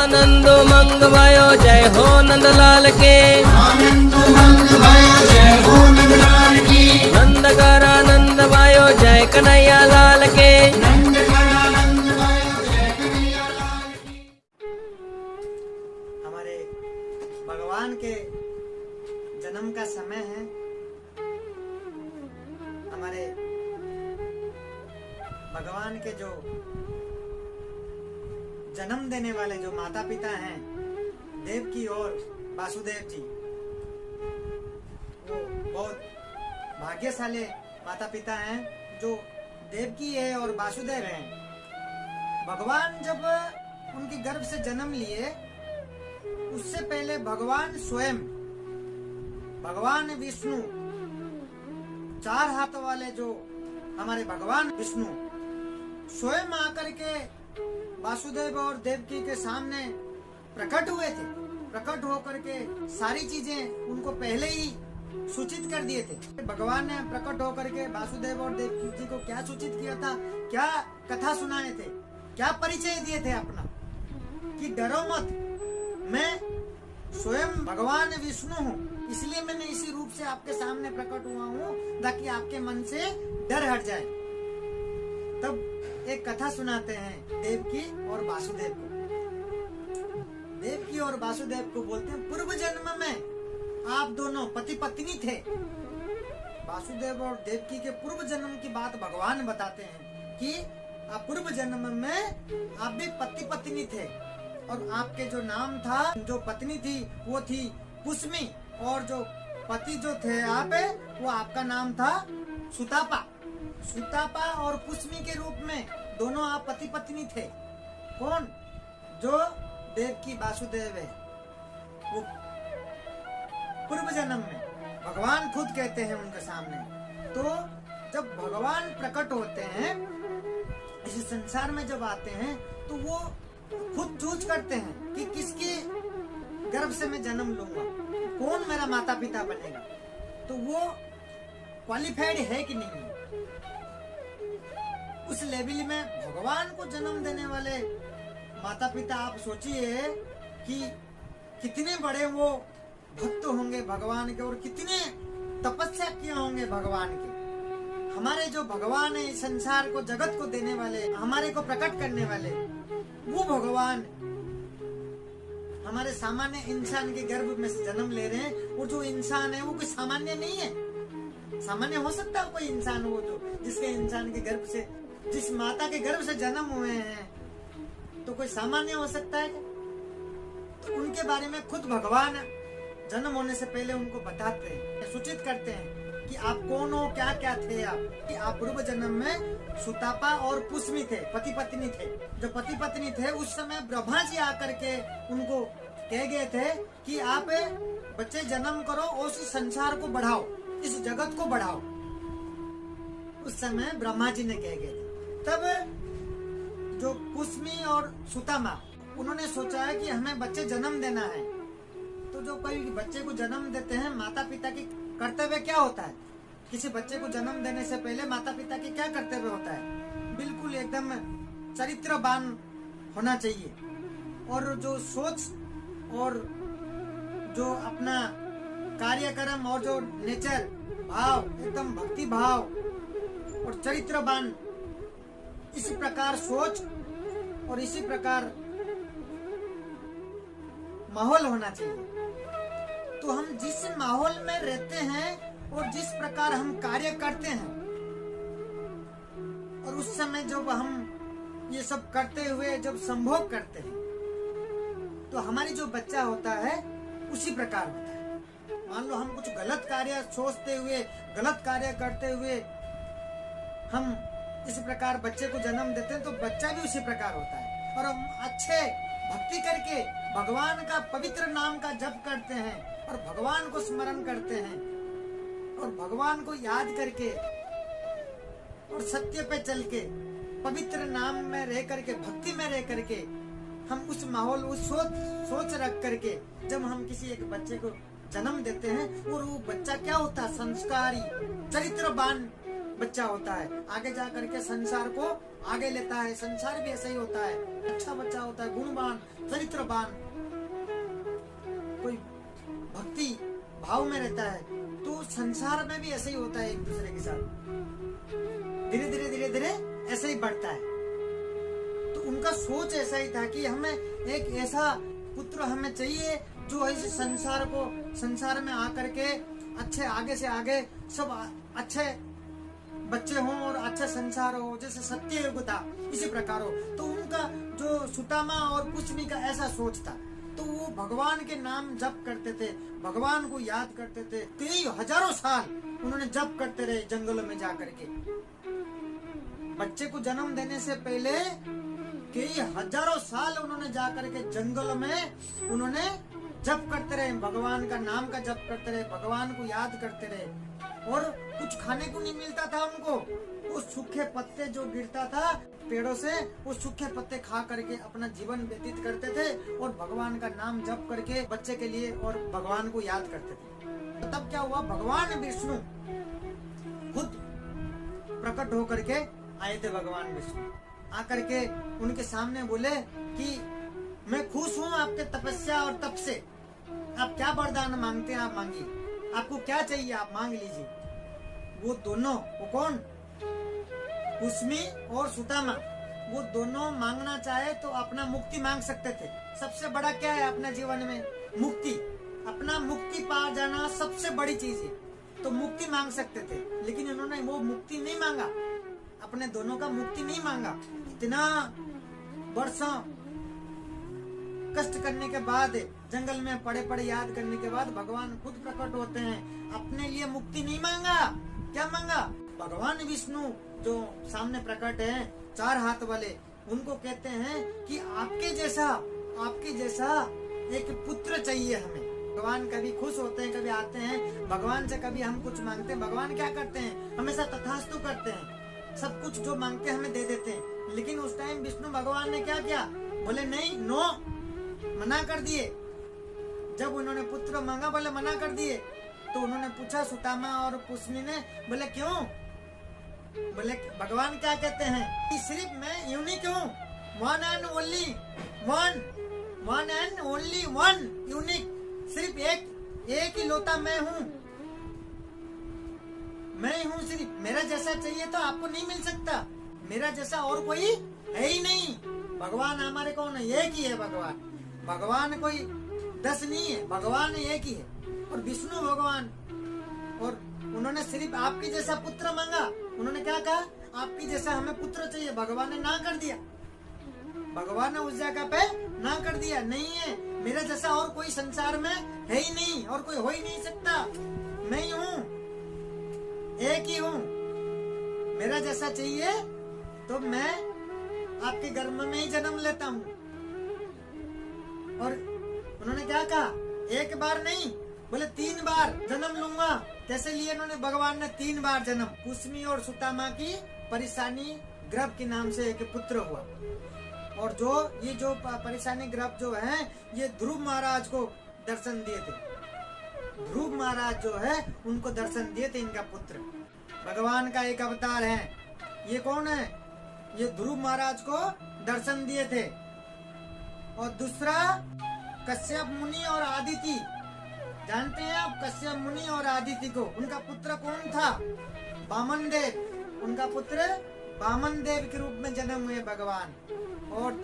आनंद मंग भयो जय हो नंदलाल के। आनंद मंग भयो जय हो नंदलाल की। नंद कर आनंद भयो जय कन्हैया लाल के। नंद कर आनंद भयो जय कन्हैया लाल की। हमारे भगवान के जन्म का समय है। हमारे भगवान के जो जन्म देने वाले जो माता पिता हैं, देवकी और वासुदेव जी, वो बहुत भाग्यशाली माता पिता हैं जो देवकी है और वासुदेव हैं। भगवान जब उनके गर्भ से जन्म लिए, उससे पहले भगवान स्वयं, भगवान विष्णु, चार हाथ वाले जो हमारे भगवान विष्णु स्वयं आकर के वासुदेव और देवकी के सामने प्रकट हुए थे। प्रकट होकर के सारी चीजें उनको पहले ही सूचित कर दिए थे। भगवान ने प्रकट होकर के वासुदेव और देवकी जी को क्या सूचित किया था, क्या कथा सुनाए थे, क्या परिचय दिए थे अपना, कि डरो मत, मैं स्वयं भगवान विष्णु हूँ, इसलिए मैंने इसी रूप से आपके सामने प्रकट हुआ हूँ ताकि आपके मन से डर हट जाए। तब एक कथा सुनाते हैं देवकी और वासुदेव को। देवकी और वासुदेव को बोलते हैं, पूर्व जन्म में आप दोनों पति पत्नी थे। वासुदेव और देवकी के पूर्व जन्म की बात भगवान बताते हैं कि आप पूर्व जन्म में आप भी पति पत्नी थे और आपके जो नाम था, जो पत्नी थी वो थी पुष्मी, और जो पति जो थे आप, वो आपका नाम था सुतापा। सुतापा और पुष्मी के रूप में दोनों आप पति पत्नी थे। कौन? जो देवकी वासुदेव है, वो पूर्व जन्म में भगवान खुद कहते हैं उनके सामने। तो जब भगवान प्रकट होते हैं इस संसार में, जब आते हैं तो वो खुद चूज करते हैं कि किसके गर्भ से मैं जन्म लूंगा, कौन मेरा माता पिता बनेगा। तो वो क्वालिफाइड है कि नहीं, उस लेवल में भगवान को जन्म देने वाले माता पिता, आप सोचिए कि कितने बड़े वो भक्त होंगे भगवान के और कितने तपस्या किए होंगे भगवान के। हमारे जो भगवान है, इस संसार को, जगत को देने वाले, हमारे को प्रकट करने वाले, वो भगवान हमारे सामान्य इंसान के गर्भ में से जन्म ले रहे हैं। वो जो इंसान है वो कोई सामान्य नहीं है। सामान्य हो सकता है कोई इंसान वो जो जिसके इंसान के गर्भ से, जिस माता के गर्भ से जन्म हुए हैं, तो कोई सामान्य हो सकता है? तो उनके बारे में खुद भगवान जन्म होने से पहले उनको बताते हैं, सूचित करते हैं कि आप कौन हो, क्या क्या थे आप। कि आप पूर्व जन्म में सुतापा और पुष्मी थे, पति पत्नी थे। जो पति पत्नी थे उस समय ब्रह्मा जी आकर के उनको कह गए थे कि आप बच्चे जन्म करो और इस संसार को बढ़ाओ, इस जगत को बढ़ाओ। उस समय ब्रह्मा जी ने कह गए थे। तब जो पुष्मी और सुतामा, उन्होंने सोचा है कि हमें बच्चे जन्म देना है। तो जो कोई बच्चे को जन्म देते हैं, माता पिता की कर्तव्य क्या होता है? किसी बच्चे को जन्म देने से पहले माता पिता की क्या कर्तव्य होता है? बिल्कुल एकदम चरित्रवान होना चाहिए, और जो सोच और जो अपना कार्यक्रम और जो नेचर भाव, एकदम भक्ति भाव और चरित्रवान, इसी प्रकार सोच और इसी प्रकार माहौल होना चाहिए। तो हम जिस माहौल में रहते हैं और जिस प्रकार हम कार्य करते हैं, और उस समय जब हम ये सब करते हुए जब संभोग करते हैं, तो हमारी जो बच्चा होता है उसी प्रकार होता है। मान लो हम कुछ गलत कार्य सोचते हुए, गलत कार्य करते हुए हम इस प्रकार बच्चे को जन्म देते हैं, तो बच्चा भी उसी प्रकार होता है। और हम अच्छे भक्ति करके भगवान का पवित्र नाम का जप करते हैं और भगवान को स्मरण करते हैं और भगवान को याद करके और सत्य पे चल के, पवित्र नाम में रह करके, भक्ति में रह करके, हम उस माहौल, उस सोच रख करके जब हम किसी एक बच्चे को जन्म देते हैं, और वो बच्चा क्या होता है? संस्कारी, चरित्रवान बच्चा होता है, आगे जा करके संसार को आगे लेता है। संसार भी ऐसा ही होता है, अच्छा बच्चा होता है, गुणवान, चरित्रवान, कोई भक्ति भाव में रहता है। तो संसार में भी ऐसा ही होता है, एक दूसरे के साथ धीरे धीरे ऐसे ही बढ़ता है। तो उनका सोच ऐसा ही था कि हमें एक ऐसा पुत्र हमें चाहिए जो इस संसार में आकर के अच्छे आगे से आगे सब अच्छे बच्चे हों और अच्छा संसार हो, जैसे सत्ययुग था इसी प्रकार हो। तो उनका जो सुदामा और कुसुमी का ऐसा सोच था। तो वो भगवान के नाम जप करते थे, भगवान को याद करते थे। कई हजारों साल उन्होंने जप करते रहे जंगलों में जाकर के। बच्चे को जन्म देने से पहले कई हजारों साल उन्होंने जाकर के जंगल में उन्होंने जप करते रहे, भगवान का नाम का जप करते रहे, भगवान को याद करते रहे। और कुछ खाने को नहीं मिलता था उनको, वो सूखे पत्ते जो गिरता था पेड़ों से, वो सूखे पत्ते खा करके अपना जीवन व्यतीत करते थे और भगवान का नाम जप करके बच्चे के लिए और भगवान को याद करते थे। तो तब क्या हुआ, भगवान विष्णु खुद प्रकट होकर के आए थे। भगवान विष्णु आकर के उनके सामने बोले कि मैं खुश हूँ आपके तपस्या और तप से, आप क्या वरदान मांगते हैं आप मांगिए, आपको क्या चाहिए आप मांग लीजिए। वो दोनों, वो कौन, कुसुमी और सुदामा, वो दोनों मांगना चाहे तो अपना मुक्ति मांग सकते थे। सबसे बड़ा क्या है अपने जीवन में, मुक्ति। अपना मुक्ति पा जाना सबसे बड़ी चीज है, तो मुक्ति मांग सकते थे। लेकिन उन्होंने वो मुक्ति नहीं मांगा, अपने दोनों का मुक्ति नहीं मांगा। इतना वर्षों कष्ट करने के बाद, जंगल में पड़े पड़े याद करने के बाद भगवान खुद प्रकट होते हैं। अपने लिए मुक्ति नहीं मांगा, क्या मांगा, भगवान विष्णु जो सामने प्रकट हैं, 4 हाथ वाले, उनको कहते हैं कि आपके जैसा एक पुत्र चाहिए हमें। भगवान कभी खुश होते हैं, कभी आते हैं भगवान से, कभी हम कुछ मांगते हैं, भगवान क्या करते हैं, हमेशा तथास्तु करते हैं, सब कुछ जो मांगते हैं हमें दे देते हैं। लेकिन उस टाइम विष्णु भगवान ने क्या किया, बोले नहीं, नो, मना कर दिए। जब उन्होंने पुत्र मांगा बोले मना कर दिए। तो उन्होंने पूछा सुदामा और कुसुमी ने, बोले क्यों, बोले भगवान क्या कहते हैं कि सिर्फ मैं यूनिक हूँ, one and only one unique, सिर्फ एक ही लोता मैं हूँ सिर्फ, मेरा जैसा चाहिए तो आपको नहीं मिल सकता, मेरा जैसा और कोई है ही नहीं। भगवान हमारे कौन है, एक ही है भगवान कोई 10 नहीं है, भगवान एक ही है। और विष्णु भगवान, और उन्होंने सिर्फ आपके जैसा पुत्र मांगा। उन्होंने क्या कहा, आपकी जैसा हमें पुत्र चाहिए। भगवान ने ना कर दिया, भगवान ने उस जगह पे ना कर दिया, नहीं है मेरा जैसा और कोई संसार में है ही नहीं, और कोई हो ही नहीं सकता, मैं ही हूँ, एक ही हूँ। मेरा जैसा चाहिए तो मैं आपके गर्भ में ही जन्म लेता हूँ। और उन्होंने क्या कहा, एक बार नहीं, बोले 3 बार जन्म लूंगा। कैसे लिए उन्होंने, भगवान ने 3 बार जन्म। कुसुमी और सुदामा की परेशानी गर्भ के नाम से एक पुत्र हुआ। और ये जो परेशानी गर्भ जो है, ये ध्रुव महाराज को दर्शन दिए थे। ध्रुव महाराज जो है उनको दर्शन दिए थे इनका पुत्र। भगवान का एक अवतार है, ये कौन है, ये ध्रुव महाराज को दर्शन दिए थे। और दूसरा कश्यप मुनि और आदिति, जानते हैं आप कश्यप मुनि और आदिति को, उनका पुत्र कौन था, वामन देव। उनका पुत्र वामन देव के रूप में जन्म हुए भगवान। और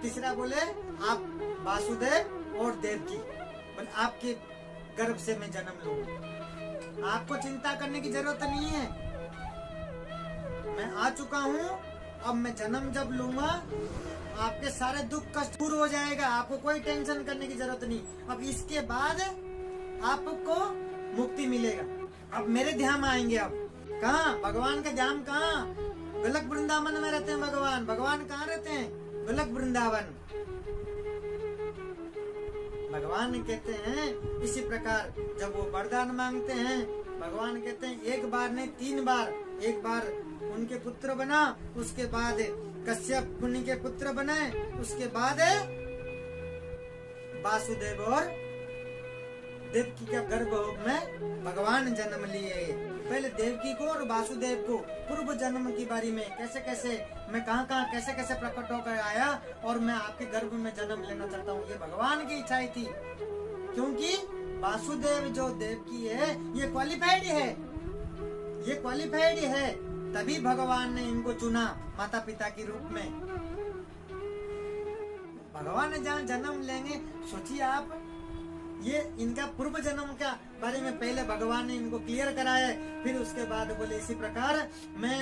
तीसरा बोले आप वासुदेव और देवकी, बोले आपके गर्भ से मैं जन्म लूंगा, आपको चिंता करने की जरूरत नहीं है, मैं आ चुका हूँ। अब मैं जन्म जब लूंगा आपके सारे दुख कष्ट दूर हो जाएगा, आपको कोई टेंशन करने की जरूरत नहीं। अब इसके बाद आपको मुक्ति मिलेगा। अब मेरे ध्यान आएंगे। अब कहाँ, भगवान का ध्यान कहाँ, गोलक वृंदावन में रहते हैं भगवान। भगवान कहाँ रहते हैं, गोलक वृंदावन। भगवान कहते हैं इसी प्रकार जब वो वरदान मांगते हैं, भगवान कहते हैं एक बार नहीं 3 बार। एक बार उनके पुत्र बना, उसके बाद कश्यप मुनि के पुत्र बने, उसके बाद वासुदेव और देवकी के गर्भ में भगवान जन्म लिए। पहले देवकी को और वासुदेव को पूर्व जन्म की बारी में कैसे कैसे मैं कहाँ कहाँ कैसे कैसे प्रकट होकर आया और मैं आपके गर्भ में जन्म लेना चाहता हूँ, ये भगवान की इच्छा थी। क्योंकि वासुदेव जो देवकी है ये क्वालिफाइड है, ये क्वालिफाइड है, तभी भगवान ने इनको चुना माता पिता के रूप में। भगवान ने जहाँ जन्म लेंगे, सोचिए आप, ये इनका पूर्व जन्म का बारे में पहले भगवान ने इनको क्लियर कराया, फिर उसके बाद बोले इसी प्रकार मैं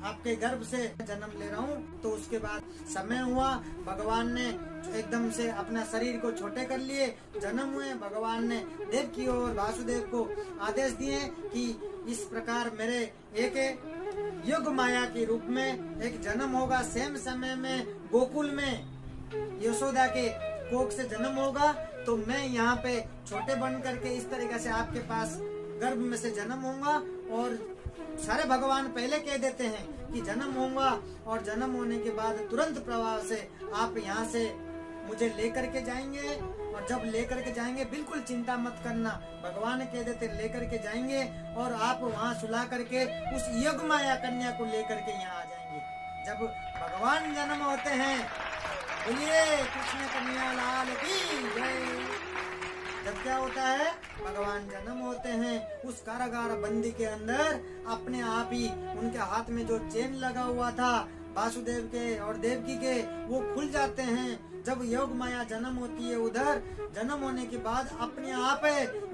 आपके गर्भ से जन्म ले रहा हूँ। तो उसके बाद समय हुआ, भगवान ने एकदम से अपना शरीर को छोटे कर लिए, जन्म हुए। भगवान ने देवकी और वासुदेव को आदेश दिए कि इस प्रकार मेरे एक युग माया के रूप में एक जन्म होगा, सेम समय में गोकुल में यशोदा के कोख से जन्म होगा। तो मैं यहाँ पे छोटे बन करके इस तरीके से आपके पास गर्भ में से जन्म होऊंगा। और सारे भगवान पहले कह देते हैं कि जन्म होऊंगा और जन्म होने के बाद तुरंत प्रभाव से आप यहाँ से मुझे लेकर के जाएंगे। और जब लेकर के जाएंगे बिल्कुल चिंता मत करना, भगवान कह देते लेकर के जाएंगे और आप वहाँ सुला करके उस योग माया कन्या को लेकर के यहाँ आ जाएंगे। जब भगवान जन्म होते हैं, बोलिए कृष्ण कन्हैया लाल की जय। जब क्या होता है, भगवान जन्म होते हैं, उस कारागार बंदी के अंदर अपने आप ही उनके हाथ में जो चेन लगा हुआ था वासुदेव के और देवकी के, वो खुल जाते हैं। जब योग माया जन्म होती है, उधर जन्म होने के बाद अपने आप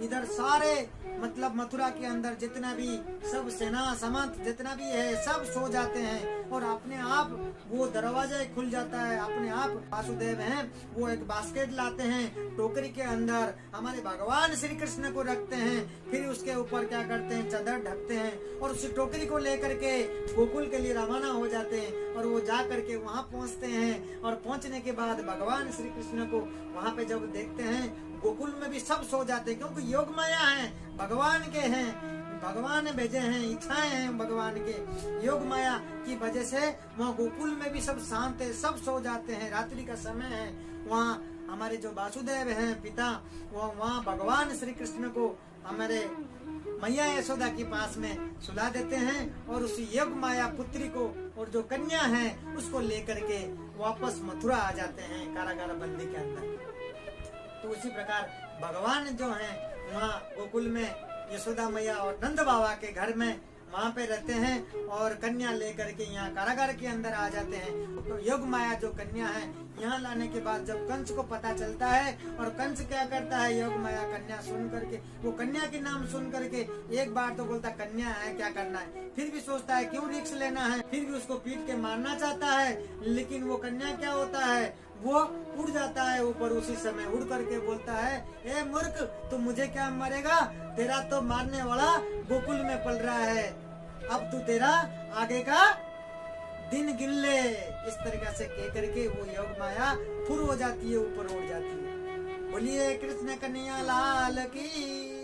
इधर सारे मतलब मथुरा के अंदर जितना भी सब सेना समंत जितना भी है सब सो जाते हैं और अपने आप वो दरवाजा खुल जाता है। अपने आप वासुदेव हैं, वो एक बास्केट लाते हैं, टोकरी के अंदर हमारे भगवान श्री कृष्ण को रखते हैं, फिर उसके ऊपर क्या करते हैं, चादर ढकते हैं और उस टोकरी को लेकर के गोकुल के लिए रवाना हो जाते हैं। और वो जा करके वहाँ पहुँचते हैं और पहुँचने के बाद भगवान श्री कृष्ण को वहाँ पे जब देखते हैं, गोकुल में भी सब सो जाते हैं, क्योंकि योग माया है, भगवान के हैं, भगवान भेजे हैं, इच्छाएं हैं भगवान के। योग माया की वजह से वहाँ गोकुल में भी सब शांत है, सब सो जाते हैं, रात्रि का समय है। वहाँ हमारे जो वासुदेव हैं पिता, वो वहाँ भगवान श्री कृष्ण को हमारे मैया यशोदा के पास में सुला देते हैं और उस योग माया पुत्री को और जो कन्या है उसको लेकर के वापस मथुरा आ जाते हैं कारागार बंदी के अंदर। तो उसी प्रकार भगवान जो हैं वहाँ गोकुल में यशोदा मैया और नंद बाबा के घर में वहाँ पे रहते हैं और कन्या लेकर के यहाँ कारागार के अंदर आ जाते हैं। तो योग माया जो कन्या है यहाँ लाने के बाद जब कंस को पता चलता है, और कंस क्या करता है, योग माया कन्या सुन करके, वो कन्या के नाम सुन करके एक बार तो बोलता कन्या है क्या करना है, फिर भी सोचता है क्यों रिस्क लेना है, फिर भी उसको पीट के मारना चाहता है। लेकिन वो कन्या क्या होता है, वो उड़ जाता है ऊपर, उसी समय उड़ करके बोलता है, ए मूर्ख तू मुझे क्या मारेगा, तेरा तो मारने वाला गोकुल में पल रहा है, अब तू तेरा आगे का दिन गिन ले। इस तरीके से कह करके वो योग माया फुर हो जाती है, ऊपर उड़ जाती है। बोलिए कृष्ण कन्हैया लाल की।